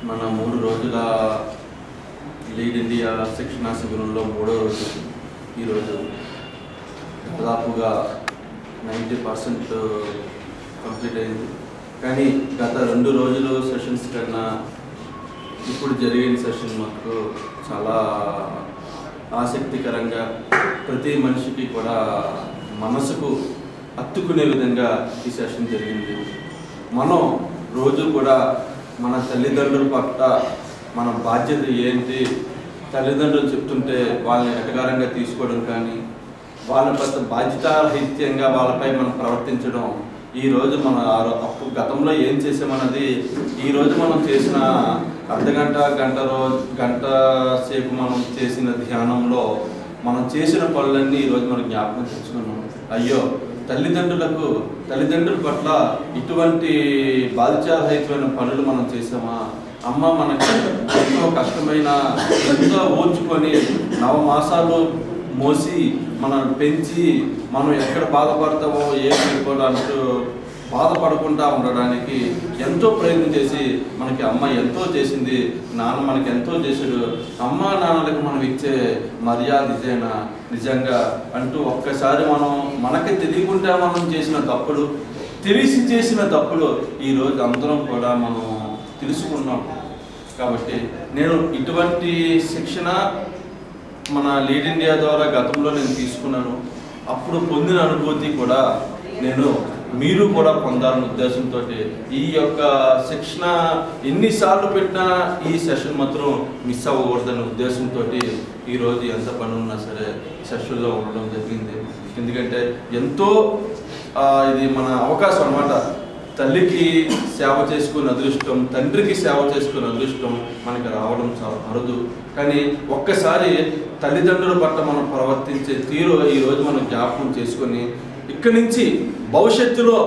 మన 3 రోజుల lead India శిక్షణా శిబిరంలో 3వ రోజు ఈరోజు దాదాపుగా 90% కంప్లీట్ అయింది. కానీ గత 2 రోజులు సెషన్స్ కన్నా ఇప్పుడు జరిగిన సెషన్ మాకు చాలా ఆసక్తికరంగా ప్రతి మనిషికి కూడా మనసుకు హత్తుకునే విధంగా ఈ సెషన్ జరిగింది. మనం రోజు కూడా మన తల్లిదండ్రుల పట్ల మన బాధ్యత ఏంటి, తల్లిదండ్రులు చెప్తుంటే వాళ్ళని ఎటకారంగా తీసుకోవడం కానీ, వాళ్ళ పట్ల బాధ్యతారహిత్యంగా వాళ్ళపై మనం ప్రవర్తించడం, ఈరోజు మన గతంలో ఏం చేసామన్నది ఈరోజు మనం చేసిన అర్ధగంట గంట సేపు మనం చేసిన ధ్యానంలో మనం చేసిన పనులన్నీ ఈరోజు మనం జ్ఞాపకం తెచ్చుకున్నాం. అయ్యో, తల్లిదండ్రుల పట్ల ఇటువంటి బాధ్యతారహితమైన పనులు మనం చేసామా? అమ్మ మనకి ఎంతో కష్టమైన, ఎంతో ఓర్చుకొని 9 మాసాలు మోసి మనల్ని పెంచి మనం ఎక్కడ బాధపడతామో ఏమైపోవడానికి బాధపడకుండా ఉండడానికి ఎంతో ప్రయత్నం చేసి మనకి అమ్మ ఎంతో చేసింది, నాన్న మనకి ఎంతో చేశాడు. అమ్మ నాన్నలకు మనం ఇచ్చే మర్యాద ఇదేనా నిజంగా అంటూ ఒక్కసారి మనకి తెలియకుండా మనం చేసిన తప్పులు, తెలిసి చేసిన తప్పులు ఈరోజు అందరం కూడా మనం తెలుసుకున్నాం. కాబట్టి నేను ఇటువంటి శిక్షణ మన లీడ్ ఇండియా ద్వారా గతంలో నేను తీసుకున్నాను. అప్పుడు పొందిన అనుభూతి కూడా మీరు కూడా పొందాలనే ఉద్దేశంతో ఈ యొక్క శిక్షణ ఎన్నిసార్లు పెట్టినా ఈ సెషన్ మాత్రం మిస్ అవ్వకూడదనే ఉద్దేశంతో ఈరోజు ఎంత పని ఉన్నా సరే సెషన్లో ఉండడం జరిగింది. ఎందుకంటే ఎంతో ఇది మన అవకాశం అన్నమాట. తల్లికి సేవ చేసుకునే అదృష్టం, తండ్రికి సేవ చేసుకునే అదృష్టం మనకి రావడం చాలా అరుదు. కానీ ఒక్కసారి తల్లిదండ్రుల పట్ల మనం ప్రవర్తించే తీరు ఈరోజు మనం జ్ఞాపకం చేసుకొని ఇక్కడి నుంచి భవిష్యత్తులో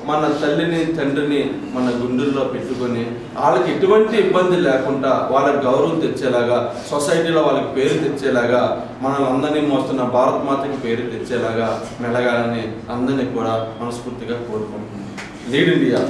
మన తల్లిని తండ్రిని మన గుండెల్లో పెట్టుకొని వాళ్ళకి ఎటువంటి ఇబ్బంది లేకుండా వాళ్ళకి గౌరవం తెచ్చేలాగా, సొసైటీలో వాళ్ళకి పేరు తెచ్చేలాగా, మనల్ని అందరినీ మోస్తున్న భారత మాతకి పేరు తెచ్చేలాగా మెలగాలని అందరినీ కూడా మనస్ఫూర్తిగా కోరుకుంటున్నాం. Lead India.